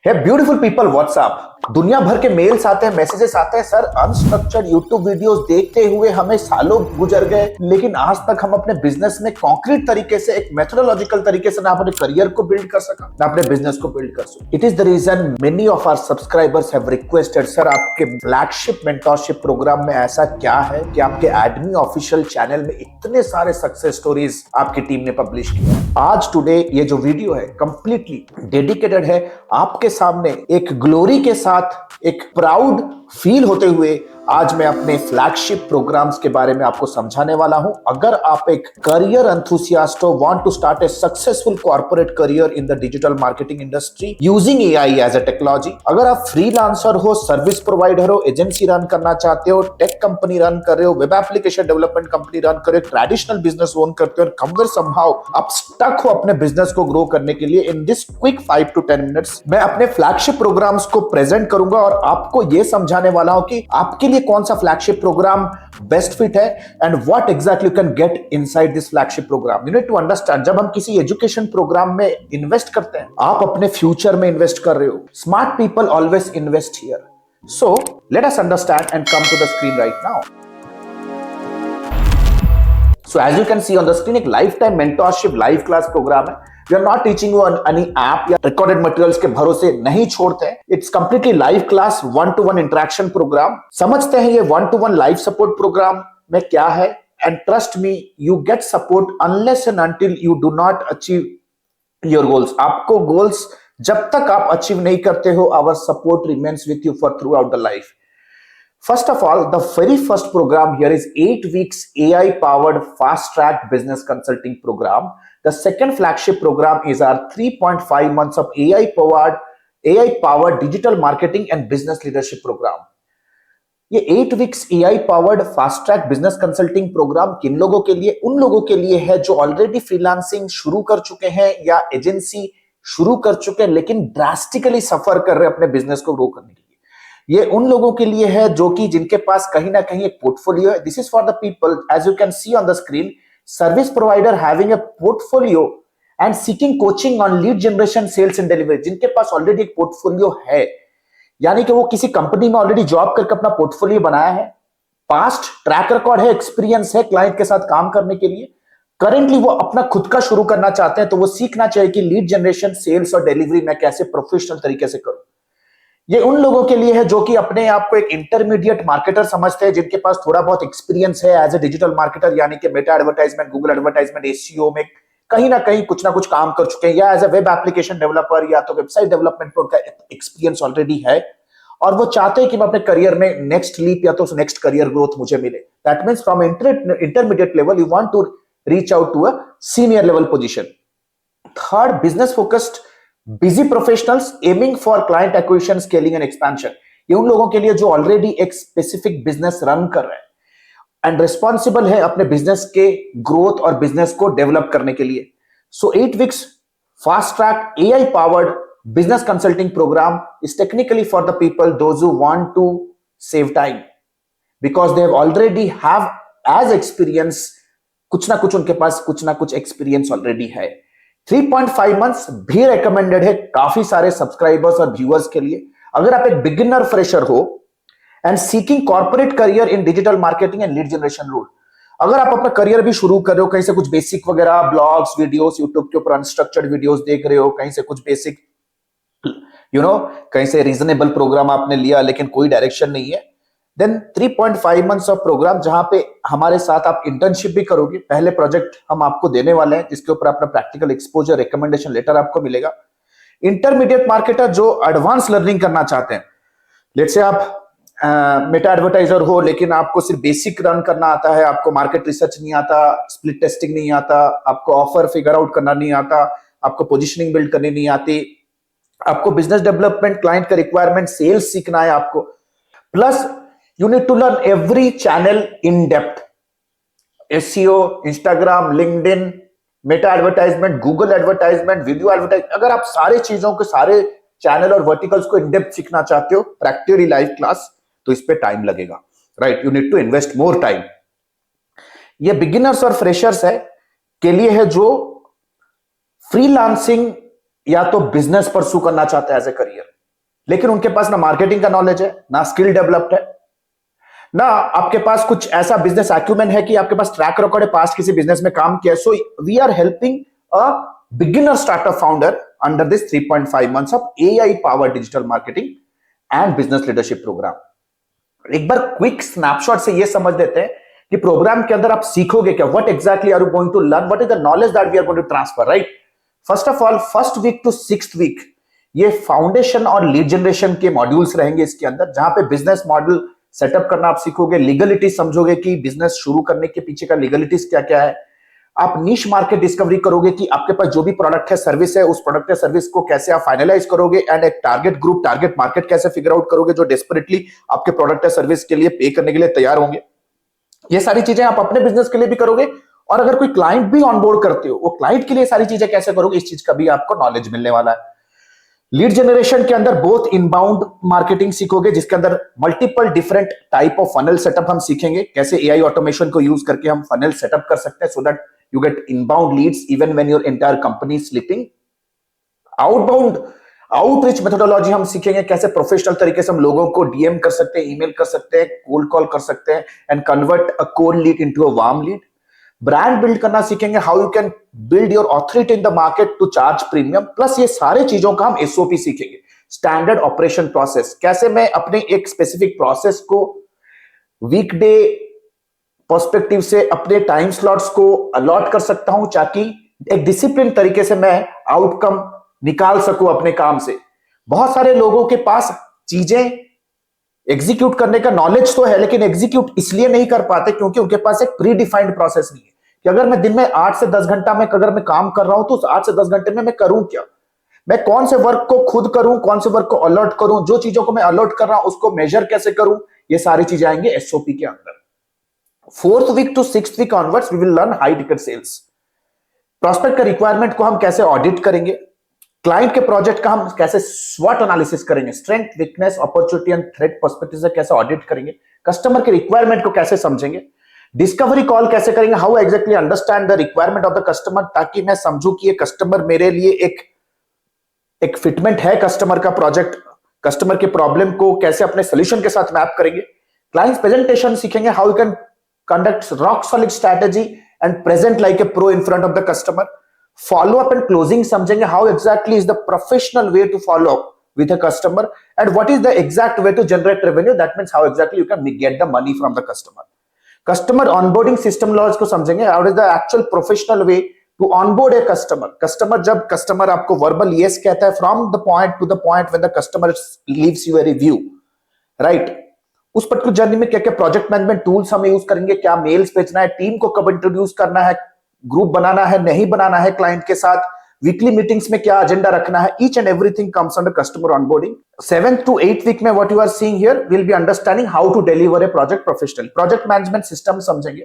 हे beautiful people, WhatsApp. दुनिया भर के मेल्स आते हैं, मैसेजेस आते हैं। सर, अनस्ट्रक्चर्ड यूट्यूब वीडियोस देखते हुए हमें सालों गुजर गए, लेकिन आज तक हम अपने बिजनेस में कॉन्क्रीट तरीके से, एक मेथोडोलॉजिकल तरीके से ना अपने करियर को बिल्ड कर सका, ना अपने बिजनेस को बिल्ड कर सका। It is the reason many of our subscribers have requested, sir आपके फ्लैगशिप मेंटरशिप प्रोग्राम में ऐसा क्या है कि आपके एडमी ऑफिशियल चैनल में इतने सारे सक्सेस स्टोरीज आपकी टीम ने पब्लिश किया। आज टुडे ये जो वीडियो है कंप्लीटली डेडिकेटेड है आपके सामने एक ग्लोरी के साथ, एक प्राउड फील होते हुए आज मैं अपने फ्लैगशिप प्रोग्राम्स के बारे में आपको समझाने वाला हूं। अगर आप एक करियर एंथुसियास्ट हो, want to start a successful corporate career in the digital marketing industry using AI as a technology, अगर आप फ्रीलांसर हो, सर्विस प्रोवाइडर हो, एजेंसी रन करना चाहते हो, टेक कंपनी रन कर रहे हो, web application development company run कर रहे हो, ट्रेडिशनल बिजनेस ओन करते हो, कमर समहाउ आप स्टक हो अपने बिजनेस को ग्रो करने के लिए, in this quick 5 to 10 minutes मैं अपने फ्लैगशिप प्रोग्राम्स को प्रेजेंट करूंगा और आपको यह समझाने वाला हूं कि आपके लिए कौन सा फ्लैगशिप प्रोग्राम बेस्ट फिट है and what exactly you can get inside this flagship program. You need to understand, जब हम किसी एजुकेशन प्रोग्राम में इन्वेस्ट करते हैं, आप अपने फ्यूचर में इन्वेस्ट कर रहे हो। Smart people always invest here. So let us understand and come to the screen right now. So as you can see on the screen, एक lifetime mentorship live class program है। We are not teaching you on any app या recorded materials के भरोसे नहीं छोड़ते हैं। It's completely live class, one to one interaction program. समझते हैं ये one to one live support program में क्या है, and trust me, you get support unless and until you do not achieve your goals। आपको goals जब तक आप achieve नहीं करते हो, our support remains with you for throughout the life। First of all, the very first program here is 8 weeks AI powered fast track business consulting program. The second flagship program is our 3.5 months of AI powered digital marketing and business leadership program. ये 8 weeks AI powered fast track business consulting program किन लोगों के लिए? उन लोगों के लिए है जो ऑलरेडी फ्रीलांसिंग शुरू कर चुके हैं या एजेंसी शुरू कर चुके हैं, लेकिन ड्रास्टिकली सफर कर रहे हैं अपने बिजनेस को ग्रो करने के लिए। ये उन लोगों के लिए है जो कि जिनके पास कहीं ना कहीं एक पोर्टफोलियो है। This is for the people, as you can see on the screen, service provider having a portfolio and seeking coaching on lead generation, sales and delivery, जिनके पास ऑलरेडी एक पोर्टफोलियो है, यानी कि वो किसी कंपनी में ऑलरेडी जॉब करके अपना पोर्टफोलियो बनाया है, पास्ट ट्रैक रिकॉर्ड है, एक्सपीरियंस है क्लाइंट के साथ काम करने के लिए। करेंटली वो अपना खुद का शुरू करना चाहते हैं, तो वो सीखना चाहिए कि लीड जनरेशन, सेल्स और डिलीवरी मैं कैसे प्रोफेशनल तरीके से करूं। ये उन लोगों के लिए है जो कि अपने आप को एक इंटरमीडिएट मार्केटर समझते हैं, जिनके पास थोड़ा बहुत एक्सपीरियंस है एज ए डिजिटल मार्केटर, यानी कि Meta advertisement, Google advertisement, SEO में कहीं ना कहीं कुछ ना कुछ काम कर चुके हैं, या as a web application developer या तो वेबसाइट डेवलपमेंट पर उनका एक्सपीरियंस ऑलरेडी है और वो चाहते हैं कि मैं अपने करियर में नेक्स्ट लीप या तो नेक्स्ट करियर ग्रोथ मुझे मिले। That means from intermediate level you want to reach out to a senior level position. Third, business focused busy professionals aiming for client acquisition, scaling and expansion. ये उन लोगों के लिए जो ऑलरेडी एक specific business run कर रहे हैं एंड रिस्पॉन्सिबल है अपने बिजनेस के ग्रोथ और बिजनेस को डेवलप करने के लिए। सो 8 weeks fast track AI powered business consulting program is technically for the people those who want to save time because they have already have as experience, कुछ ना कुछ उनके पास कुछ ना कुछ एक्सपीरियंस ऑलरेडी है। 3.5 months भी रेकमेंडेड है काफी सारे सब्सक्राइबर्स और व्यूअर्स के लिए। अगर आप एक बिगिनर फ्रेशर हो and seeking corporate career in digital marketing and lead generation role, अगर आप अपना करियर भी शुरू कर रहे हो, कहीं से कुछ बेसिक वगैरह ब्लॉग्स, वीडियोस, यूट्यूब के ऊपर अनस्ट्रक्चर्ड वीडियोस देख रहे हो, कहीं से कुछ बेसिक कहीं से रीजनेबल प्रोग्राम आपने लिया लेकिन कोई डायरेक्शन नहीं है, देन 3.5 months ऑफ प्रोग्राम जहां पे हमारे साथ आप इंटर्नशिप भी करोगे। पहले प्रोजेक्ट हम आपको देने वाले हैं जिसके ऊपर अपना प्रैक्टिकल एक्सपोजर, रिकमेंडेशन लेटर आपको मिलेगा। इंटरमीडिएट मार्केटर जो एडवांस लर्निंग करना चाहते हैं, लेट्स से आप मेटा एडवर्टाइजर हो लेकिन आपको सिर्फ बेसिक रन करना आता है, आपको मार्केट रिसर्च नहीं आता, स्प्लिट टेस्टिंग नहीं आता, आपको ऑफर फिगर आउट करना नहीं आता, आपको पोजिशनिंग बिल्ड करनी नहीं आती, आपको बिजनेस डेवलपमेंट, क्लाइंट का रिक्वायरमेंट, सेल्स सीखना है आपको, plus you need to learn every channel in depth, SEO, Instagram, LinkedIn, Meta advertisement, Google advertisement, video advertisement. अगर आप सारे चीजों के सारे चैनल और वर्टिकल्स को इन डेप्थ सीखना चाहते हो, प्रैक्टिकली लाइव क्लास, तो इस पे टाइम लगेगा, right? You need to invest more time. ये बिगिनर्स और फ्रेशर्स है के लिए है जो फ्रीलांसिंग या तो बिजनेस परस्यू करना चाहते हैं एज ए करियर, लेकिन उनके पास ना मार्केटिंग का नॉलेज है, ना स्किल डेवलप्ड है, ना आपके पास कुछ ऐसा बिजनेस एक्यूमेंट है कि आपके पास ट्रैक रिकॉर्ड है, पास्ट किसी बिजनेस में काम किया। So we are helping a beginner startup founder under this 3.5 months of AI power digital marketing and business leadership program. एक बार क्विक स्नैपशॉट से ये समझ लेते हैं कि प्रोग्राम के अंदर आप सीखोगे क्या, what exactly are you going to learn, what is the knowledge that we are going to transfer, right. First of all, first week to sixth week ये फाउंडेशन और लीड जनरेशन के मॉड्यूल्स रहेंगे इसके अंदर, जहां पे बिजनेस मॉडल सेटअप करना आप सीखोगे, लीगलिटी समझोगे कि बिजनेस शुरू करने के पीछे का लीगलिटीज क्या क्या है। आप नीश मार्केट डिस्कवरी करोगे कि आपके पास जो भी प्रोडक्ट है, सर्विस है, उस प्रोडक्ट या सर्विस को कैसे आप फाइनलाइज करोगे, एंड एक टारगेट ग्रुप, टारगेट मार्केट कैसे फिगर आउट करोगे जो डेस्परेटली आपके प्रोडक्ट या सर्विस के लिए पे करने के लिए तैयार होंगे। ये सारी चीजें आप अपने बिजनेस के लिए भी करोगे, और अगर कोई क्लाइंट भी ऑनबोर्ड करते हो, वो क्लाइंट के लिए सारी चीजें कैसे करोगे, इस चीज का भी आपको नॉलेज मिलने वाला है। लीड जनरेशन के अंदर बोथ इनबाउंड मार्केटिंग सीखोगे, जिसके अंदर multiple different type of funnel setup हम सीखेंगे, कैसे एआई ऑटोमेशन को यूज करके हम फनल सेटअप कर सकते हैं so that you get inbound leads even when your entire company is sleeping. Outbound outreach methodology हम सीखेंगे, कैसे प्रोफेशनल तरीके से हम लोगों को डीएम कर सकते हैं, ईमेल कर सकते हैं, कोल्ड कॉल कर सकते हैं and convert a cold lead into a warm lead. Brand build करना सीखेंगे, how you can build your authority in the market to charge premium. Plus ये सारे चीजों का हम एसओपी सीखेंगे, स्टैंडर्ड ऑपरेशन प्रोसेस, कैसे मैं अपने एक स्पेसिफिक प्रोसेस को वीकडे पर्सपेक्टिव से अपने टाइम स्लॉट्स को अलॉट कर सकता हूं, ताकि एक डिसिप्लिन तरीके से मैं आउटकम निकाल सकूं अपने काम से। बहुत सारे लोगों के पास चीजें एग्जीक्यूट करने का नॉलेज तो है, लेकिन एग्जीक्यूट इसलिए नहीं कर पाते क्योंकि उनके पास एक प्री डिफाइंड प्रोसेस नहीं है कि अगर मैं दिन में 8 से 10 घंटा में अगर मैं काम कर रहा हूं तो उस 8 से 10 घंटे में मैं करूं क्या, मैं कौन से वर्क को खुद करूं, कौन से वर्क को अलर्ट करूं, जो चीजों को मैं अलर्ट कर रहा हूं उसको मेजर कैसे करूं, ये सारी चीजें आएंगे एसओपी के अंदर। Fourth week to sixth week onwards we will learn high ticket sales. Prospect का रिक्वायरमेंट को हम कैसे ऑडिट करेंगे, क्लाइंट के प्रोजेक्ट का हम कैसे स्वॉट एनालिसिस करेंगे, strength, weakness, opportunity and threat perspective से कैसे ऑडिट करेंगे, कस्टमर के रिक्वायरमेंट को कैसे समझेंगे, डिस्कवरी कॉल कैसे करेंगे, how exactly understand the requirement of the customer, ताकि मैं समझूं कि ये कस्टमर मेरे लिए एक फिटमेंट है, कस्टमर का प्रोजेक्ट, कस्टमर के प्रॉब्लम को कैसे अपने सोल्यूशन के साथ मैप करेंगे। क्लाइंट्स प्रेजेंटेशन सीखेंगे, how you can conduct rock solid strategy and present like a pro in front of the customer. Follow up and closing समझेंगे, how exactly is the professional way to follow up with a customer and what is the exact way to generate revenue, that means how exactly you can get the money from the customer. Customer onboarding system laws को समझेंगे, how is the actual professional way to onboard a customer. Customer जब customer आपको verbal yes कहता है, from the point to the point when the customer leaves you a review, right, उस particular journey में क्या क्या प्रोजेक्ट मैनेजमेंट टूल्स हम use करेंगे, क्या मेल्स भेजना है, टीम को कब इंट्रोड्यूस करना है, ग्रुप बनाना है नहीं बनाना है क्लाइंट के साथ, वीकली मीटिंग्स में क्या एजेंडा रखना है, each and everything comes under customer onboarding. 7th to 8th week में what you are seeing here will be understanding how to deliver a project professionally. Project management system समझेंगे,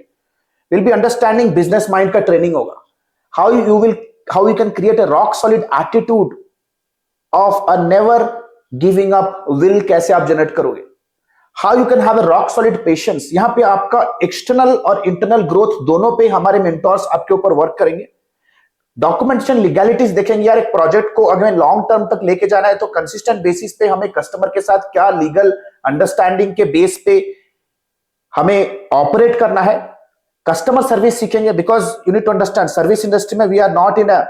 will be understanding business mind का training होगा, how you can create a rock solid attitude of a never giving up will, कैसे आप generate करोगे, how you can have a rock solid patience. यहां पे आपका external और इंटरनल ग्रोथ दोनों पे हमारे मेंटोर्स आपके ऊपर वर्क करेंगे। डॉक्यूमेंटेशन लीगैलिटीज देखेंगे, यार एक प्रोजेक्ट को अगर लॉन्ग टर्म तक लेके जाना है तो कंसिस्टेंट बेसिस पे हमें कस्टमर के साथ क्या लीगल अंडरस्टैंडिंग के बेस पे हमें ऑपरेट करना है। कस्टमर सर्विस सीखेंगे, because you need to understand service industry में we are not in a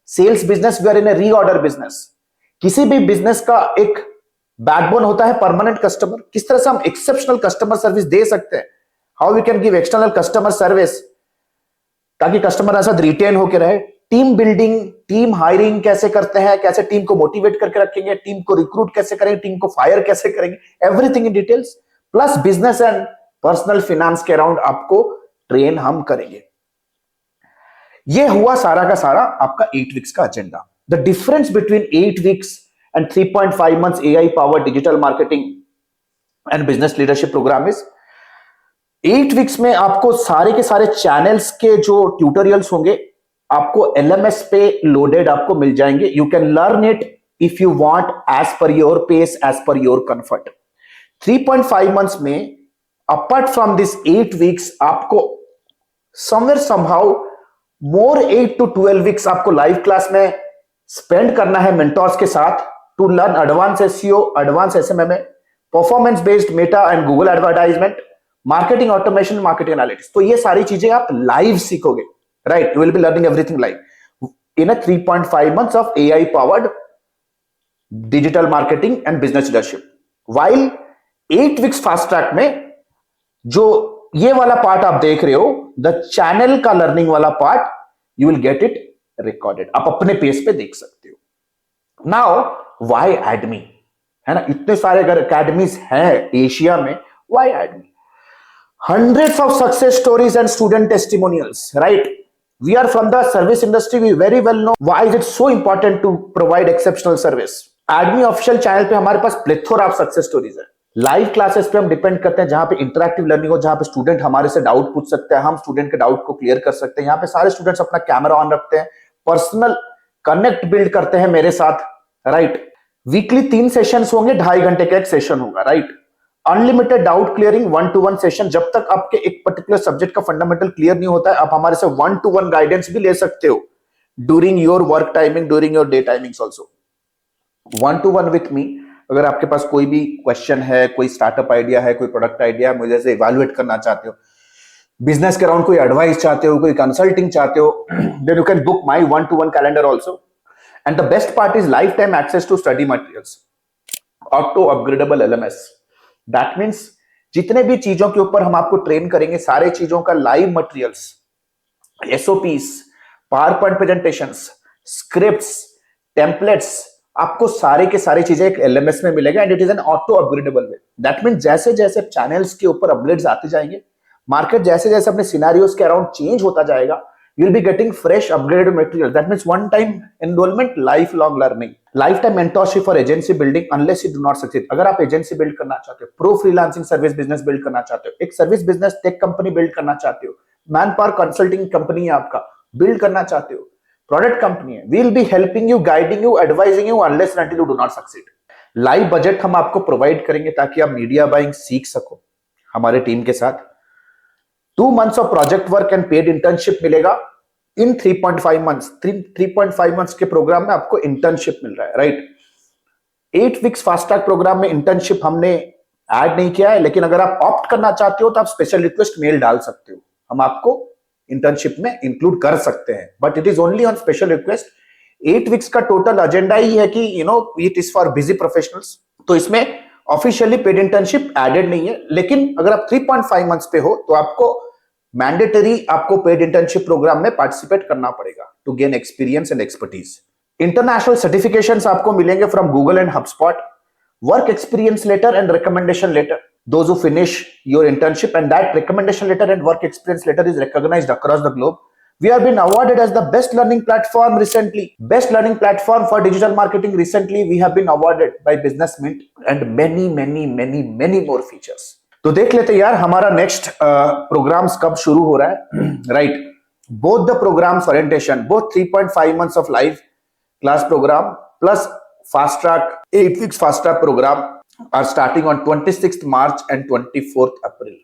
sales business, we are in a reorder business. किसी भी बिजनेस का एक बैकबोन होता है परमानेंट कस्टमर, किस तरह से हम एक्सेप्शनल कस्टमर सर्विस दे सकते हैं, how we can give external customer service ताकि कस्टमर ऐसा रिटेन होकर रहे। टीम बिल्डिंग, टीम हायरिंग कैसे करते हैं, कैसे टीम को मोटिवेट करके रखेंगे, टीम को रिक्रूट कैसे करेंगे, टीम को फायर कैसे करेंगे, everything in details, plus business and personal finance के अराउंड आपको ट्रेन हम करेंगे। ये हुआ सारा का सारा आपका 8 वीक्स का agenda. The difference between 8 weeks and 3.5 months AI power digital marketing and business leadership program is 8 weeks में आपको सारे के सारे चैनल्स के जो ट्यूटोरियल्स होंगे आपको LMS पे लोडेड आपको मिल जाएंगे। You can learn it if you want as per your pace, as per your comfort. 3.5 months में अपार्ट फ्रॉम दिस 8 वीक्स आपको somewhere somehow more 8 to 12 weeks आपको लाइव क्लास में स्पेंड करना है मेंटोर्स के साथ to learn advance SEO, advance SMM, performance based Meta and Google advertisement, marketing automation, marketing analytics. तो ये सारी चीजें आप लाइव सीखोगे, right? You will be learning everything live in a 3.5 months of AI powered digital marketing and business leadership. While 8 weeks fast track में जो ये वाला पार्ट आप देख रहे हो, द चैनल का लर्निंग वाला part, you will get it recorded, आप अपने पेस पे देख सकते हो। नाउ व्हाई एडमी, है ना? इतने सारे अगर अकेडमीज हैं एशिया में, why एडमी? Hundreds of success stories and student testimonials, right? We are from the service industry. We very well know why is it so important to provide exceptional service. Admi official channel पे हमारे पास plethora of success stories है। Live classes पे हम depend करते हैं, जहां पे interactive learning हो, जहां पे स्टूडेंट हमारे से डाउट पूछ सकते हैं, हम स्टूडेंट के डाउट को क्लियर कर सकते हैं। यहाँ पे सारे स्टूडेंट्स अपना कैमरा ऑन रखते हैं, पर्सनल कनेक्ट बिल्ड करते हैं मेरे साथ, राइट? वीकली 3 सेशंस होंगे, 2.5 घंटे का एक सेशन होगा, right? Unlimited doubt clearing 1-to-1 session, जब तक आपके एक पर्टिकुलर सब्जेक्ट का फंडामेंटल क्लियर नहीं होता है, आप हमारे से 1-to-1 गाइडेंस भी ले सकते हो during your work timing, during your day timings also. 1-to-1 with me. अगर आपके पास कोई भी क्वेश्चन है, कोई स्टार्टअप आइडिया है, कोई प्रोडक्ट आइडिया है, मुझे से इवैल्यूएट करना चाहते हो, बिजनेस के अराउंड कोई एडवाइस चाहते हो, कोई कंसल्टिंग चाहते हो, then you can book my 1-to-1 calendar also. And the best part is life time access to study materials, auto upgradable LMS। That means जितने भी चीजों के ऊपर हम आपको ट्रेन करेंगे, सारे चीजों का live materials, SOPs, power point presentations, scripts, templates, आपको सारे के सारे चीजें एक LMS में मिलेगा and it is an auto upgradable way. That means जैसे जैसे चैनल्स के ऊपर अपग्रेड्स आते जाएंगे, मार्केट जैसे जैसे अपने सिनेरियोस के अराउंड चेंज होता जाएगा, you will be getting fresh upgraded material. That means one time enrollment, lifelong learning, lifetime mentorship for agency building unless you do not succeed. अगर आप एजेंसी बिल्ड करना चाहते हो, pro freelancing service business build करना चाहते हो, एक service business tech company build करना चाहते हो, मैन पावर कंसल्टिंग कंपनी है आपका, बिल्ड करना चाहते हो, प्रोडक्ट कंपनी है, we will be helping you, guiding you, advising you unless until you do not succeed. Live budget हम आपको प्रोवाइड करेंगे ताकि आप मीडिया बाइंग सीख सको हमारे टीम के साथ। 2 months of project work and paid internship मिलेगा इन 3.5 months। 3.5 months के प्रोग्राम में आपको इंटर्नशिप मिल रहा है, right? 8 weeks fast track program में इंटर्नशिप हमने ऐड नहीं किया है, लेकिन अगर आप ऑप्ट करना चाहते हो तो आप स्पेशल रिक्वेस्ट मेल डाल सकते हो, हम आपको इंटर्नशिप में इंक्लूड कर सकते हैं, but it is only on special request. 8 weeks का टोटल एजेंडा ही है कि it is for busy professionals, तो इसमें ऑफिशियली पेड इंटर्नशिप एडेड नहीं है। लेकिन अगर आप 3.5 months पे हो तो आपको मैंडेटरी, आपको पेड इंटर्नशिप प्रोग्राम में पार्टिसिपेट करना पड़ेगा to gain experience and expertise. International certifications आपको मिलेंगे from Google and HubSpot, work experience letter and recommendation letter, those who finish your internship, and that recommendation letter and work experience letter is recognized across the globe. We have been awarded as the best learning platform recently, best learning platform for digital marketing recently. We have been awarded by Business Mint and many more features. तो देख लेते यार हमारा next programmes कब शुरू हो रहा है, right? Both the programs orientation, both 3.5 months of live class program plus fast track 8 weeks fast track program are starting on 26th March and 24th April।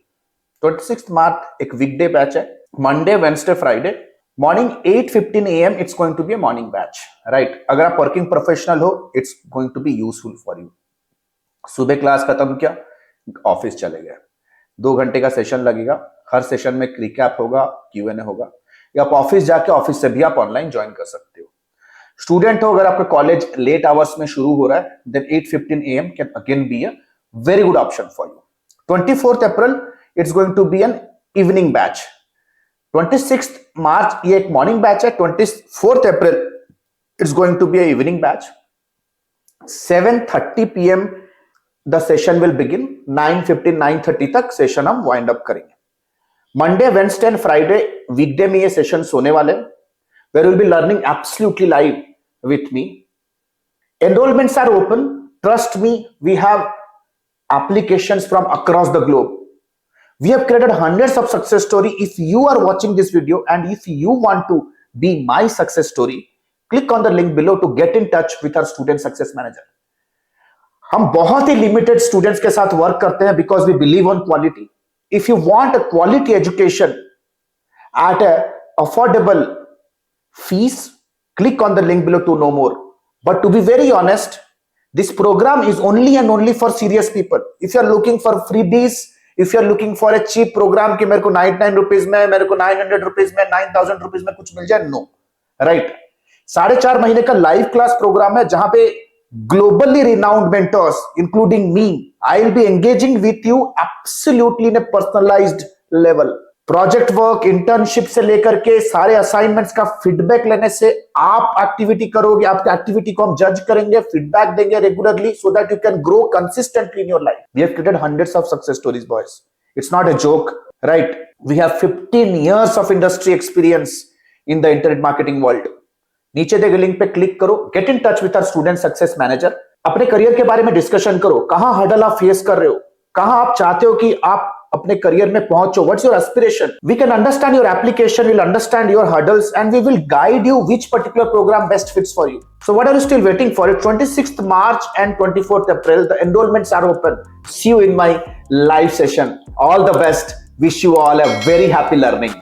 26th March एक वीकडे बैच है, Monday Wednesday Friday morning 8:15 AM it's going to be a morning batch, right? अगर आप working professional हो, it's going to be useful for you. सुबह class खत्म किया, office चले गए, 2 घंटे का सेशन लगेगा, हर सेशन में रिकैप होगा, Q&A होगा, या आप ऑफिस जाके ऑफिस से भी आप ऑनलाइन ज्वाइन कर सकते हो। स्टूडेंट हो, अगर आपका कॉलेज लेट आवर्स में शुरू हो रहा है, then 8:15 AM can again be a very good option for you. 24th April it's going to be an evening batch. 26th March ये एक मॉर्निंग बैच है, 24th April it's going to be a evening batch. 7:30 PM the session will begin, 9:30 तक session हम wind up करेंगे। Monday Wednesday and Friday weekday में ये session होने वाले, where will be learning absolutely live with me. Enrolments are open, trust me, we have applications from across the globe. We have created hundreds of success story. If you are watching this video and if you want to be my success story, click on the link below to get in touch with our student success manager. हम बहुत ही limited students के साथ work करते हैं because we believe on quality. If you want a quality education at a affordable fees, Click on the link below to know more. But to be very honest, this program is only and only for serious people. If you are looking for freebies, if you are looking for a cheap program कि मेरे को 99 rupees में, मेरे को 900 rupees में, 9000 rupees में कुछ मिल जाए, नो, राइट। 4.5 महीने का लाइव क्लास प्रोग्राम है जहां पे globally renowned mentors, including me, I'll be engaging with you absolutely in a personalized level. Project work, internship से लेकर के सारे असाइनमेंट्स का फीडबैक लेने से आप एक्टिविटी करोगे, आपके एक्टिविटी को हम जज करेंगे, फीडबैक देंगे regularly so that you can grow consistently in your life. We have created hundreds of success stories, boys. It's not a joke, right? We have 15 years of industry experience in the internet marketing world. नीचे दिए गए link पे click करो, get in touch with our student success manager. अपने career के बारे में discussion करो, कहां हर्डल आप फेस कर रहे हो, कहां आप चाहते हो कि आप अपने करियर में पहुंचो, what's your aspiration. We can understand your application, will understand your hurdles and we will guide you which particular program best fits for you. So what are you still waiting for? 26th March and 24th April, the enrollments are open. See you in my live session. All the best. Wish you all a very happy learning.